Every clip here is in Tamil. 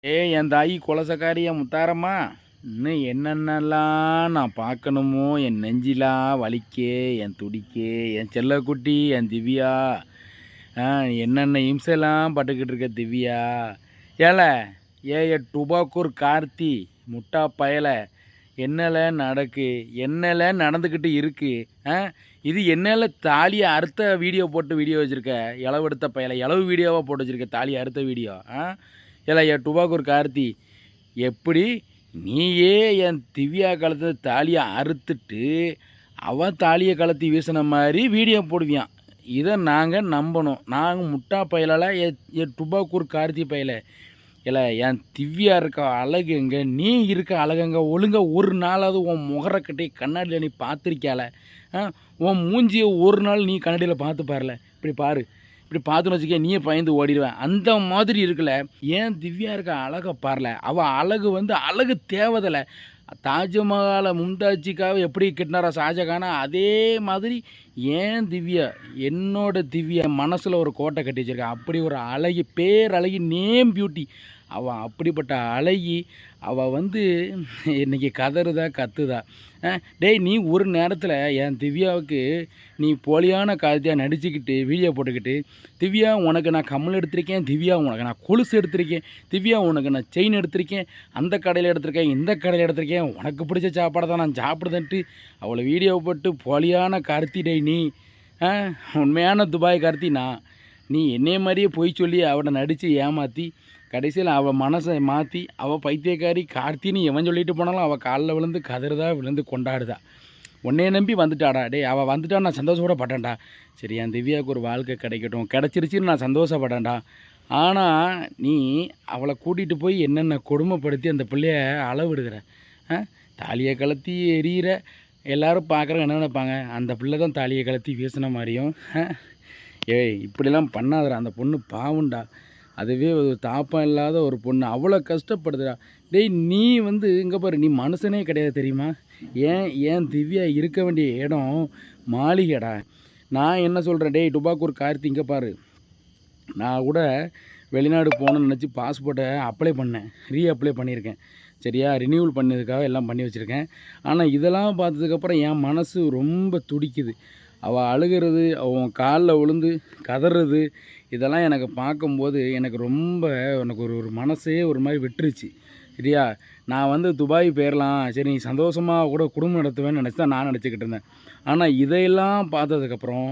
என் தாயி குலசக்காரிய முத்தாரம்மா, இன்னும் என்னென்னலாம் நான் பார்க்கணுமோ என் நெஞ்சிலாம் வலிக்கே, என் துடிக்கே, என் செல்லக்குட்டி, என் திவ்யா. என்னென்ன இம்சைலாம் பட்டுக்கிட்டு இருக்க திவ்யா. ஏல டுபாக்கூர் கார்த்தி முட்டா பயல, என்னல நடக்கு, என்னல நடந்துக்கிட்டு இருக்கு. இது என்னல தாலியை அறுத்த வீடியோ வச்சுருக்க, இளவு எடுத்த பயலை இளவு வீடியோவாக போட்டு வச்சுருக்க, தாலியை அறுத்த வீடியோ. ஏ டுபாக்கூர் கார்த்தி, எப்படி நீயே என் திவ்யா கழுத்து தாலியை அறுத்துட்டு அவன் தாலியை கலத்தி வீசின மாதிரி வீடியோ போடுவியான். இதை நாங்கள் நம்பணும். நாங்கள் முட்டா பயலால் என் டுபாக்கூர் கார்த்தி பயலை. இல்லை என் திவ்யா இருக்க அழகு எங்கே, நீ இருக்க அழகுங்க. ஒழுங்காக ஒரு நாளாவது உன் முகரக்கட்டை கண்ணாடியில் நீ பார்த்துருக்கால. உன் மூஞ்சியை ஒரு நாள் நீ கண்ணாடியில் பார்த்து பாருல. இப்படி பாரு, இப்படி பார்த்துன்னு வச்சுக்க, நீயே பயந்து ஓடிடுவேன். அந்த மாதிரி இருக்குல்ல. ஏன் திவ்யா இருக்க அழகை பாரல. அவள் அழகு அழகு தேவதில்லை. தாஜ்மஹாலை மும்தாஜிக்காக எப்படி கட்டினாரா ஷாஜகானா, அதே மாதிரி ஏன் திவ்யா, என்னோட திவ்யா மனசில் ஒரு கோட்டை கட்டி வச்சிருக்கா. அப்படி ஒரு அழகி, பேரழகி, நேம் பியூட்டி. அவள் அப்படிப்பட்ட அழகி. அவள் இன்றைக்கி கதறுதா கத்துதா. டேய், நீ ஒரு நேரத்தில் என் திவ்யாவுக்கு நீ போலியான காலத்தையாக நடிச்சுக்கிட்டு வீடியோ போட்டுக்கிட்டு, திவ்யா உனக்கு நான் கம்மல் எடுத்திருக்கேன், திவ்யா உனக்கு நான் கொலுசு எடுத்திருக்கேன், திவ்யா உனக்கு நான் செயின் எடுத்திருக்கேன், அந்த கடையில் எடுத்திருக்கேன், இந்த கடையில் எடுத்திருக்கேன், உனக்கு பிடிச்ச சாப்பாடை தான் நான் சாப்பிடுதன்ட்டு அவளை வீடியோ போட்டு போலியான கார்த்தி. டேய் நீ உண்மையான துபாய் கார்த்தி நான். நீ என்னைய மாதிரியே போய் சொல்லி அவனை நடித்து ஏமாற்றி கடைசியில் அவள் மனசை மாற்றி அவள் பைத்தியக்காரி கார்த்தின்னு எவன் சொல்லிட்டு போனாலும் அவள் காலில் விழுந்து கதறுதா, விழுந்து கொண்டாடுதா. உன்னைய நம்பி வந்துட்டாடா. டே, அவள் வந்துட்டா நான் சந்தோஷப்படப்பட்டேன்டா. சரி, என் திவ்யாவுக்கு ஒரு வாழ்க்கை கிடைக்கட்டும், கிடச்சிருச்சின்னு நான் சந்தோஷப்பட்டேன்டா. ஆனால் நீ அவளை கூட்டிகிட்டு போய் என்னென்ன கொடுமைப்படுத்தி அந்த பிள்ளைய அளவிடுகிற. தாலியை கலத்தி எரியிற. எல்லோரும் பார்க்குறவங்க என்ன நினைப்பாங்க, அந்த பிள்ளை தான் தாலியை கலத்தி வீசின மாதிரியும். இப்படிலாம் பண்ணாதடா, அந்த பொண்ணு பாவுண்டா. அதுவே ஒரு தாப்பம் இல்லாத ஒரு பொண்ணு அவ்வளோ கஷ்டப்படுதுடா. டேய், நீ இங்கே பாரு, நீ மனுஷனே கிடையாது தெரியுமா. ஏன் திவ்யா இருக்க வேண்டிய இடம் மாளிகைடா. நான் என்ன சொல்கிறேன், டேய் டுபாக்கூர் கார்த்தி, இங்கே பாரு, நான் கூட வெளிநாடு போகணுன்னு நினச்சி பாஸ்போர்ட்டை அப்ளை பண்ணேன், அப்ளை பண்ணியிருக்கேன். சரியா, ரினியூவல் பண்ணதுக்காக எல்லாம் பண்ணி வச்சுருக்கேன். ஆனால் இதெல்லாம் பார்த்ததுக்கப்புறம் என் மனசு ரொம்ப துடிக்குது. அவள் அழுகிறது, அவன் காலில் விழுந்து கதறது, இதெல்லாம் எனக்கு பார்க்கும்போது எனக்கு ரொம்ப ஒரு மனசே ஒரு மாதிரி விட்டுருச்சு. சரியா, நான் துபாய் போயிடலாம், சரி நீ சந்தோஷமாக கூட குடும்பம் நடத்துவேன்னு நினச்சி தான் நான் நினச்சிக்கிட்டு இருந்தேன். ஆனால் இதையெல்லாம் பார்த்ததுக்கப்புறம்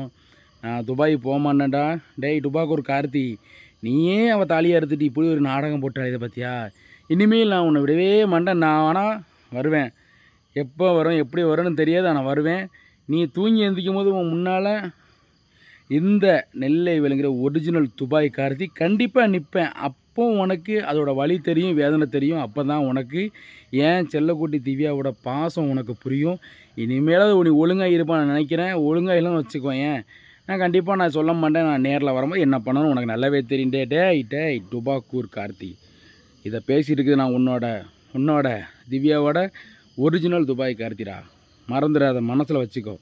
நான் துபாய் போக மாட்டேன்டா. டேய் டுபாக்கூர் கார்த்தி, நீயே அவள் தாலியாக எடுத்துட்டு இப்படி ஒரு நாடகம் போட்டாள். இதை பற்றியா, இனிமேல் நான் உன்னை விடவே மாட்டேன். நான் வேணால் வருவேன், எப்போ வரும் எப்படி வரும்னு தெரியாது, ஆனால் வருவேன். நீ தூங்கி எழுந்திக்கும் போது உன் முன்னால் இந்த நெல்லை விளங்குகிற ஒரிஜினல் துபாய் கார்த்தி கண்டிப்பாக நிற்பேன். அப்போ உனக்கு அதோடய வலி தெரியும், வேதனை தெரியும். அப்போ தான் உனக்கு ஏன் செல்லக்குட்டி திவ்யாவோட பாசம் உனக்கு புரியும். இனிமேலாவது நீ ஒழுங்காக இருப்பான்னு நினைக்கிறேன். ஒழுங்காக இல்லைன்னு வச்சுக்கோ. நான் கண்டிப்பாக நான் சொல்ல மாட்டேன். நான் நேரில் வரும்போது என்ன பண்ணணும்னு உனக்கு நல்லாவே தெரியும். டேய் டுபாக்கூர் கார்த்தி, இதை பேசிகிட்டு இருக்குது நான் உன்னோட திவ்யாவோட ஒரிஜினல் துபாய் கார்த்திடா. மறந்துடாத, மனசில் வச்சுக்கோ.